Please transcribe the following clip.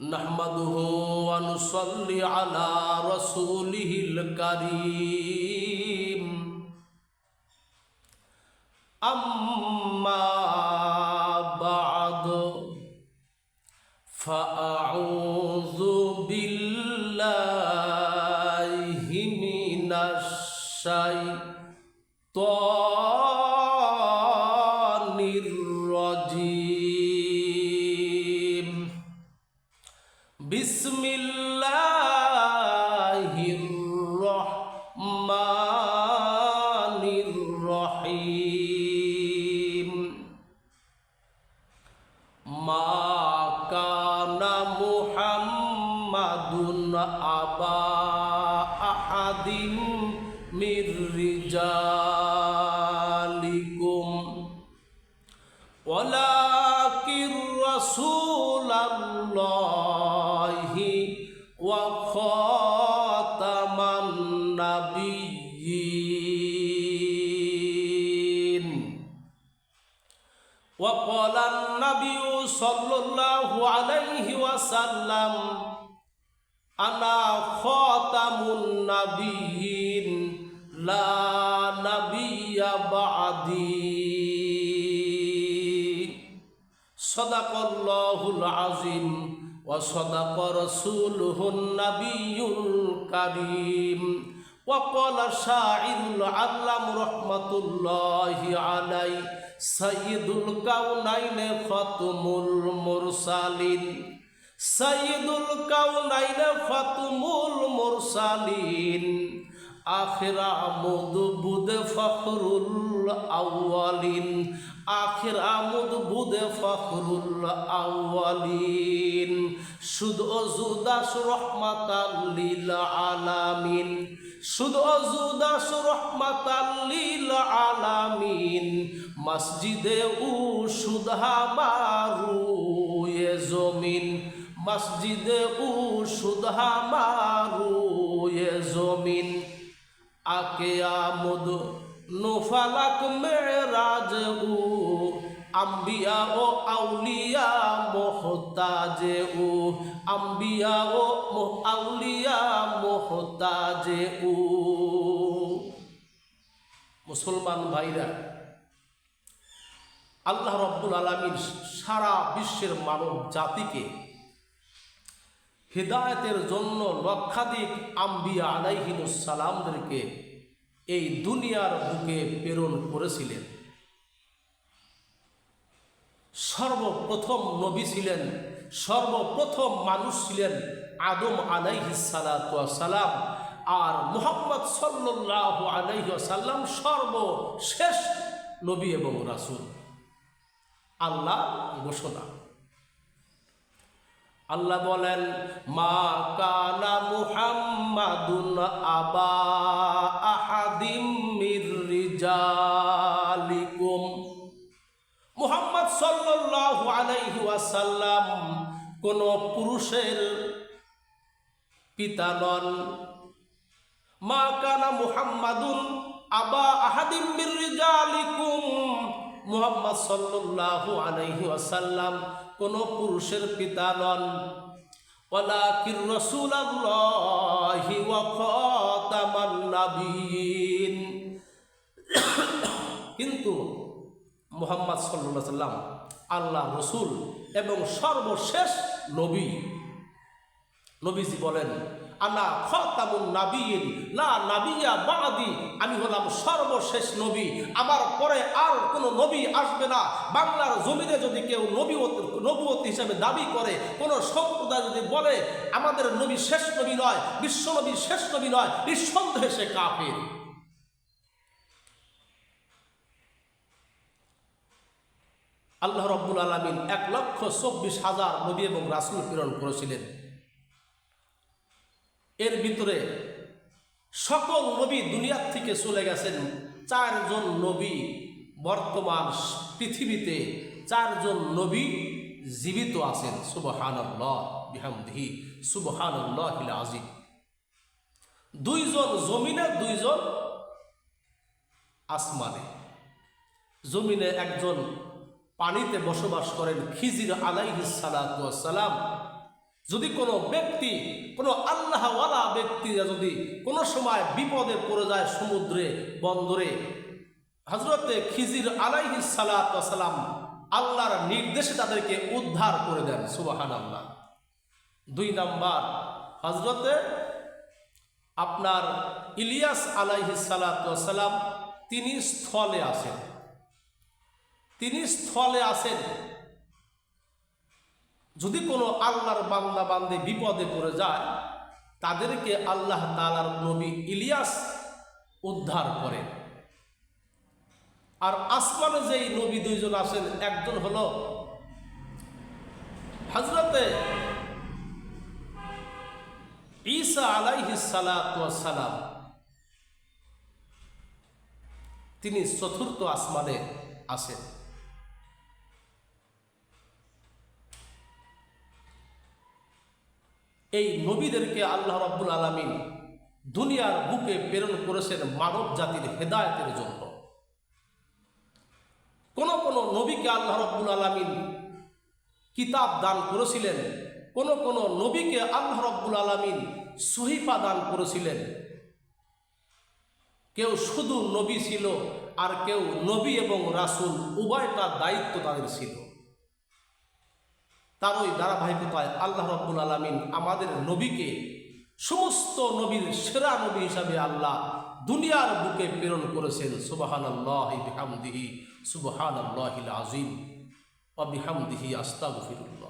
नहमदुहु व नुसल्ली अला रसूलिहिल करीम। अम्मा बाद फ़अऊज़ु बिल्लाहि मिनश शैतानिर रजीम। बिस्मिल्लाहिर रहमानिर रहीम। मा काना मुहम्मदुन अबा अहदिम मिर रिजालिकुम वलाकिर रसूलल्लाहि व खातमान नबिय्यीन। व क़ाला नबिय्यु सल्लल्लाहु अलैहि वसल्लम अना खातामुन नबिय्यीन ला नबिय्या बअदी। सदक़ल्लाहुल अज़ीम व सदक़ रसूलुहुन नबियुल करीम। व क़ाला शाइरुल अल्लाम रहमतुल्लाहि अलैहि सय्यिदुल कौनाइन ख़ातमुल मुरसालिन। सय्यिदुल कौनाइन ख़ातमुल मुरसालिन। आखिर आमुद बुद फ़ख्रुल अव्वलिन। आखिर आमुद बुद फ़ख्रुल अव्वलिन। शुद्ध जुदास रहमताल लिल आलामीन। शुद्ध जुदास रहमताल लिल आलामीन। मस्जिदे उ शुद्धा मारू ये ज़मीन। मस्जिदे उ शुद्धा मारू ये ज़मीन। आके आमुद नुफलक मेराज उ अम्बिया ओ औलिया मोहताज उ। अम्बिया ओ औलिया मोहताज उ। मुसलमान भाईरा, আল্লাহ রব্বুল আলামিন সারা বিশ্বের মানব জাতিকে হিদায়াতের জন্য লক্ষাধিক আম্বিয়া আলাইহিমুস সালামদেরকে এই দুনিয়ার বুকে প্রেরণ করেছিলেন। সর্বপ্রথম নবী ছিলেন, সর্বপ্রথম মানুষ ছিলেন আদম আলাইহিস সালাতু ওয়াস সালাম। আর মুহাম্মদ সাল্লাল্লাহু আলাইহি ওয়াসাল্লাম সর্বশেষ নবী এবং রাসূল। আল্লাহ ঘোষণা, আল্লাহ বলেন, মা কানা মুহাম্মাদুন আবা আহাদিম মির রিজালিকুম। মুহাম্মদ সাল্লাল্লাহু আলাইহি ওয়াসাল্লাম কোন পুরুষের পিতা নন। মা কানা মুহাম্মাদুন আবা আহাদিম মির রিজালিকুম। মুহাম্মদ সাল্লাল্লাহু আলাইহি ওয়াসাল্লাম কোন পুরুষের পিতা নন। ওয়ালাকির রাসূলুল্লাহি ওয়া খাতামান নাবিয়্যিন। কিন্তু মুহাম্মদ সাল্লাল্লাহু আলাইহি ওয়াসাল্লাম আল্লাহ রসুল এবং সর্বশেষ নবী। নবীজি বলেন, আনা খাতামুন নাবিয়্যিন লা নাবিয়্যা বাদি। আমি হলাম সর্বশেষ নবী, আমার পরে আর কোনো নবী আসবে না। বাংলার জমিনে যদি কেউ নবুয়ত হিসাবে দাবি করে, কোনো সম্প্রদায় যদি বলে আমাদের নবী শেষ নবী নয়, বিশ্ব নবী শেষ নবী নয়, নিঃসন্দেহে সে কাফির। আল্লাহ রব্বুল আলামিন 1,24,000 নবী এবং রাসূল প্রেরণ করেছিলেন। এর ভিতরে সকল নবী দুনিয়ার থেকে চলে গেছেন। 4 জন নবী বর্তমান পৃথিবীতে, 4 জন নবী জীবিত আছেন। সুবহানাল্লাহ বিহামদিহি সুবহানাল্লাহিল আযীম। 2 জন জমিনে, 2 জন আসমানে। জমিনে একজন পানিতে বসবাস করেন খিজির আলাইহিস সালাতু ওয়াস সালাম, যদি কোনো ব্যক্তি, কোনো আল্লাহওয়ালা ব্যক্তিরা যদি কোনো সময় বিপদে পড়ে যায় সমুদ্রে, বন্দরে, হযরতে খিজির আলাইহিস সালাতু ওয়াস সালাম আল্লাহর নির্দেশে তাদেরকে উদ্ধার করে দেন। সুবহানাল্লাহ। 2 নাম্বার, হযরতে আপনার ইলিয়াস আলাইহিস সালাতু ওয়াস সালাম তিনি স্থলে আসেন। যদি কোনো আল্লাহর বান্দা বান্দে বিপদে পড়ে যায় তাদেরকে আল্লাহ তাআলার নবী ইলিয়াস উদ্ধার করেন। আর আসমানে যেই নবী 2 জন আসেন, একজন হলো হযরতে ঈসা আলাইহিস সালাতু ওয়াস সালাম, তিনি 4র্থ আসমানে আসেন। এই নবীদেরকে আল্লাহ রাব্বুল আলামিন দুনিয়ার বুকে প্রেরণ করেছেন মানব জাতির হেদায়েতের জন্য। কোন কোন নবীকে আল্লাহ রাব্বুল আলামিন কিতাব দান করেছিলেন, কোন কোন নবীকে আল্লাহ রাব্বুল আলামিন সহিফা দান করেছিলেন। কেউ শুধু নবী ছিল, আর কেউ নবী এবং রাসূল উভয়টা দায়িত্ব তাদের ছিল। তার ওই ধারাবাহিকতায় আল্লাহ রাব্বুল আলামিন আমাদের নবীকে সমস্ত নবীর সেরা নবী হিসাবে আল্লাহ দুনিয়ার বুকে প্রেরণ করেছেন। সুবহানাল্লাহি বিহামদিহি, সুবহানাল্লাহিল আযীম ওয়া বিহামদিহি আস্তাগফিরুল্লাহ।